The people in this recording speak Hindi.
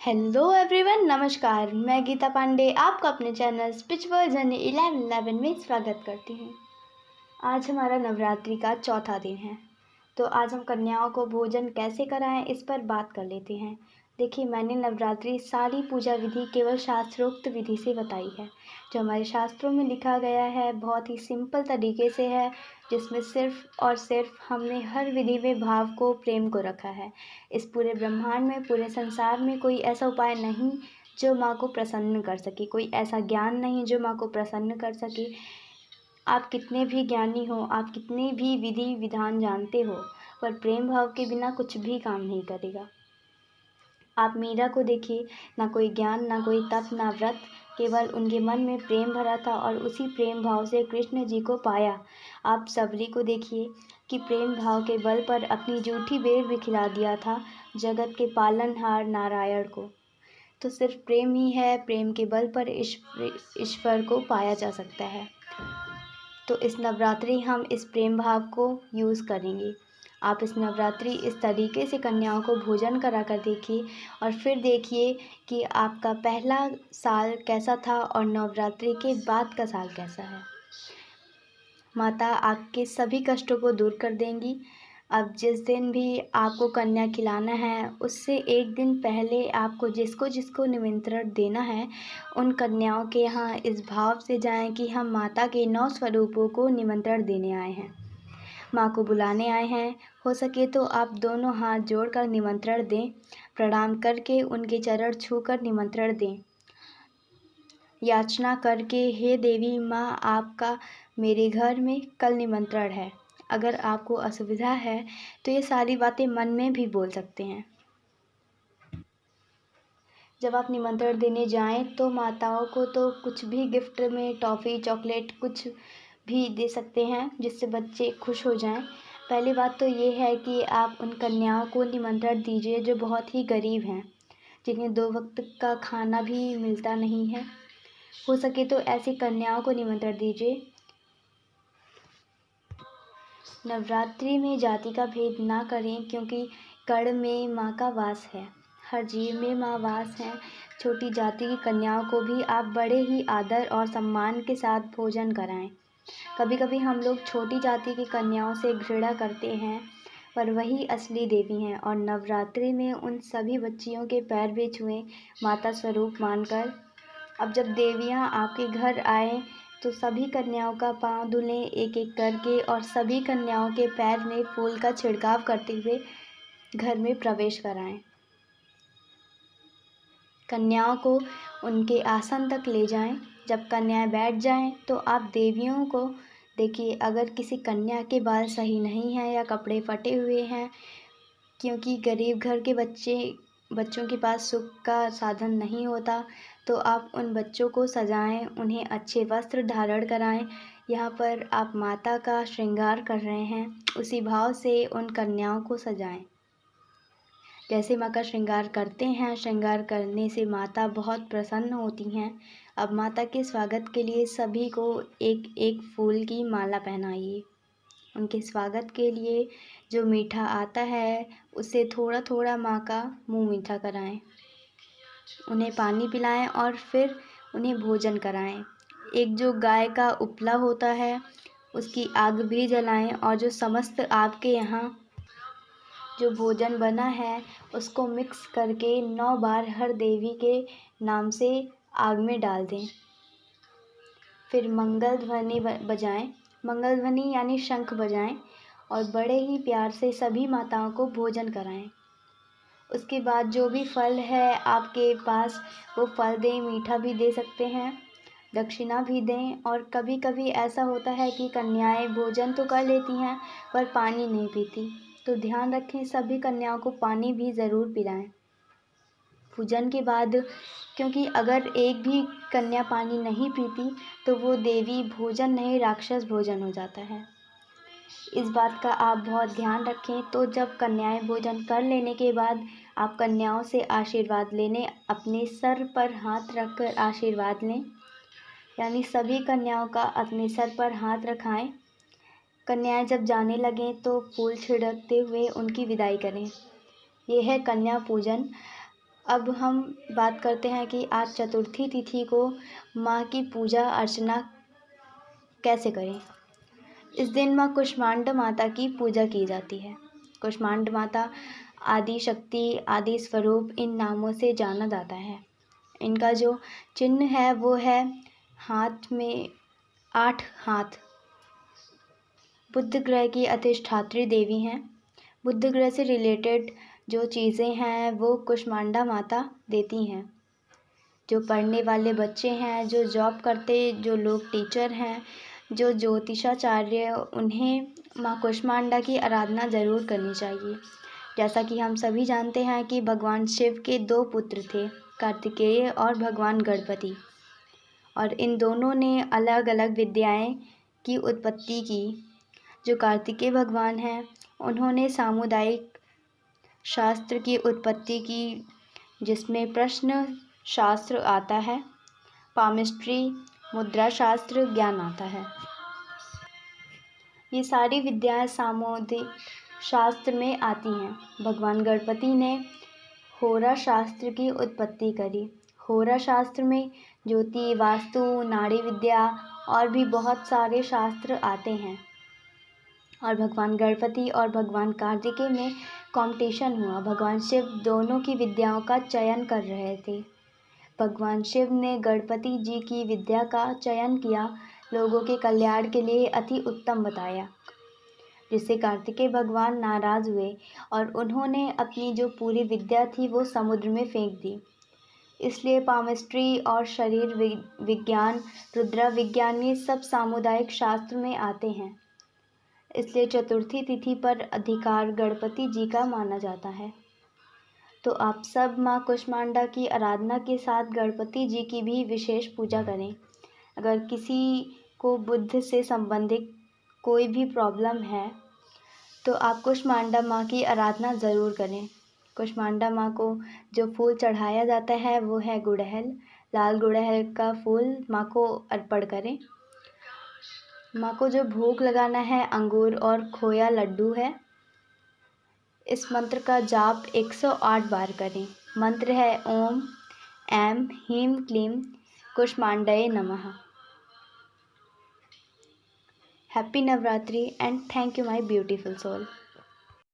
हेलो एवरीवन, नमस्कार। मैं गीता पांडे आपका अपने चैनल स्पिरिचुअल जर्नी 1111 में स्वागत करती हूँ। आज हमारा नवरात्रि का चौथा दिन है, तो आज हम कन्याओं को भोजन कैसे कराएं इस पर बात कर लेते हैं। देखिए, मैंने नवरात्रि सारी पूजा विधि केवल शास्त्रोक्त विधि से बताई है। जो हमारे शास्त्रों में लिखा गया है बहुत ही सिंपल तरीके से है, जिसमें सिर्फ और सिर्फ हमने हर विधि में भाव को, प्रेम को रखा है। इस पूरे ब्रह्मांड में, पूरे संसार में कोई ऐसा उपाय नहीं जो माँ को प्रसन्न कर सके, कोई ऐसा ज्ञान नहीं जो माँ को प्रसन्न कर सके। आप कितने भी ज्ञानी हो, आप कितने भी विधि विधान जानते हो, पर प्रेम भाव के बिना कुछ भी काम नहीं करेगा। आप मीरा को देखिए, ना कोई ज्ञान, ना कोई तप, ना व्रत, केवल उनके मन में प्रेम भरा था और उसी प्रेम भाव से कृष्ण जी को पाया। आप सबरी को देखिए कि प्रेम भाव के बल पर अपनी जूठी बेर भी खिला दिया था जगत के पालनहार नारायण को। तो सिर्फ प्रेम ही है, प्रेम के बल पर ईश्वर को पाया जा सकता है। तो इस नवरात्रि हम इस प्रेम भाव को यूज़ करेंगे। आप इस नवरात्रि इस तरीके से कन्याओं को भोजन करा कर देखिए और फिर देखिए कि आपका पहला साल कैसा था और नवरात्रि के बाद का साल कैसा है। माता आपके सभी कष्टों को दूर कर देंगी। अब जिस दिन भी आपको कन्या खिलाना है, उससे एक दिन पहले आपको जिसको जिसको निमंत्रण देना है, उन कन्याओं के यहाँ इस भाव से जाएं कि हम माता के 9 स्वरूपों को निमंत्रण देने आए हैं, माँ को बुलाने आए हैं। हो सके तो आप दोनों हाथ जोड़कर निमंत्रण दें, प्रणाम करके उनके चरण छूकर निमंत्रण दें, याचना करके, हे देवी माँ, आपका मेरे घर में कल निमंत्रण है। अगर आपको असुविधा है तो ये सारी बातें मन में भी बोल सकते हैं। जब आप निमंत्रण देने जाएं तो माताओं को तो कुछ भी गिफ्ट में टॉफ़ी, चॉकलेट कुछ भी दे सकते हैं जिससे बच्चे खुश हो जाएं। पहली बात तो ये है कि आप उन कन्याओं को निमंत्रण दीजिए जो बहुत ही गरीब हैं, जिन्हें 2 वक्त का खाना भी मिलता नहीं है। हो सके तो ऐसी कन्याओं को निमंत्रण दीजिए। नवरात्रि में जाति का भेद ना करें, क्योंकि कण में माँ का वास है, हर जीव में माँ वास है। छोटी जाति की कन्याओं को भी आप बड़े ही आदर और सम्मान के साथ भोजन कराएं। कभी कभी हम लोग छोटी जाति की कन्याओं से घृणा करते हैं, पर वही असली देवी हैं और नवरात्रि में उन सभी बच्चियों के पैर भी छुएं माता स्वरूप मानकर। अब जब देवियाँ आपके घर आएँ तो सभी कन्याओं का पाँव धुलें एक एक करके और सभी कन्याओं के पैर में फूल का छिड़काव करते हुए घर में प्रवेश कराएं। कन्याओं को उनके आसन तक ले जाएं। जब कन्याएं बैठ जाएं तो आप देवियों को देखिए, अगर किसी कन्या के बाल सही नहीं हैं या कपड़े फटे हुए हैं, क्योंकि गरीब घर के बच्चों के पास सुख का साधन नहीं होता, तो आप उन बच्चों को सजाएं, उन्हें अच्छे वस्त्र धारण कराएं। यहाँ पर आप माता का श्रृंगार कर रहे हैं, उसी भाव से उन कन्याओं को सजाएं जैसे माँ का श्रृंगार करते हैं। श्रृंगार करने से माता बहुत प्रसन्न होती हैं। अब माता के स्वागत के लिए सभी को एक एक फूल की माला पहनाइए। उनके स्वागत के लिए जो मीठा आता है उससे थोड़ा थोड़ा माँ का मुंह मीठा कराएं। उन्हें पानी पिलाएं और फिर उन्हें भोजन कराएं। एक जो गाय का उपला होता है उसकी आग भी जलाएं और जो समस्त आपके यहाँ जो भोजन बना है उसको मिक्स करके 9 बार हर देवी के नाम से आग में डाल दें। फिर मंगल ध्वनि बजाएं, मंगल ध्वनि यानी शंख बजाएं और बड़े ही प्यार से सभी माताओं को भोजन कराएं। उसके बाद जो भी फल है आपके पास वो फल दें, मीठा भी दे सकते हैं, दक्षिणा भी दें। और कभी कभी ऐसा होता है कि कन्याएं भोजन तो कर लेती हैं पर पानी नहीं पीती, तो ध्यान रखें सभी कन्याओं को पानी भी ज़रूर पिलाएं पूजन के बाद, क्योंकि अगर एक भी कन्या पानी नहीं पीती तो वो देवी भोजन नहीं, राक्षस भोजन हो जाता है। इस बात का आप बहुत ध्यान रखें। तो जब कन्याएं भोजन कर लेने के बाद आप कन्याओं से आशीर्वाद लेने अपने सर पर हाथ रखकर आशीर्वाद लें, यानी सभी कन्याओं का अपने सर पर हाथ रखाएं। कन्याएं जब जाने लगें तो फूल छिड़कते हुए उनकी विदाई करें। यह है कन्या पूजन। अब हम बात करते हैं कि आज चतुर्थी तिथि को माँ की पूजा अर्चना कैसे करें। इस दिन माँ कुष्मांडा माता की पूजा की जाती है। कुष्मांडा माता आदि शक्ति, आदि स्वरूप इन नामों से जाना जाता है। इनका जो चिन्ह है वो है हाथ में 8 हाथ। बुध ग्रह की अधिष्ठात्री देवी हैं। बुध ग्रह से रिलेटेड जो चीज़ें हैं वो कुष्मांडा माता देती हैं। जो पढ़ने वाले बच्चे हैं, जो जॉब करते जो लोग टीचर हैं, जो ज्योतिषाचार्य, उन्हें माँ कुष्मांडा की आराधना ज़रूर करनी चाहिए। जैसा कि हम सभी जानते हैं कि भगवान शिव के 2 पुत्र थे, कार्तिकेय और भगवान गणपति, और इन दोनों ने अलग अलग विद्याएं की उत्पत्ति की। जो कार्तिकेय भगवान हैं उन्होंने सामुदायिक शास्त्र की उत्पत्ति की, जिसमें प्रश्न शास्त्र आता है, पामिस्ट्री, मुद्रा शास्त्र ज्ञान आता है। ये सारी विद्याएं सामुदायिक शास्त्र में आती हैं। भगवान गणपति ने होरा शास्त्र की उत्पत्ति करी। होरा शास्त्र में ज्योति, वास्तु, नाड़ी विद्या और भी बहुत सारे शास्त्र आते हैं। और भगवान गणपति और भगवान कार्तिकेय में कंपटीशन हुआ। भगवान शिव दोनों की विद्याओं का चयन कर रहे थे। भगवान शिव ने गणपति जी की विद्या का चयन किया, लोगों के कल्याण के लिए अति उत्तम बताया, जिससे कार्तिकेय भगवान नाराज़ हुए और उन्होंने अपनी जो पूरी विद्या थी वो समुद्र में फेंक दी। इसलिए पामिस्ट्री और शरीर विज्ञान, रुद्रा विज्ञान, ये सब सामुदायिक शास्त्र में आते हैं। इसलिए चतुर्थी तिथि पर अधिकार गणपति जी का माना जाता है। तो आप सब माँ कुष्मांडा की आराधना के साथ गणपति जी की भी विशेष पूजा करें। अगर किसी को बुद्ध से संबंधित कोई भी प्रॉब्लम है तो आप कुष्मांडा माँ की आराधना ज़रूर करें। कुष्मांडा माँ को जो फूल चढ़ाया जाता है वो है गुड़हल। लाल गुड़हल का फूल माँ को अर्पण करें। माँ को जो भोग लगाना है अंगूर और खोया लड्डू है। इस मंत्र का जाप 108 बार करें। मंत्र है ओम ऐं ह्रीं क्लीं कुष्मांडाय नमः। Happy Navratri and thank you my beautiful soul.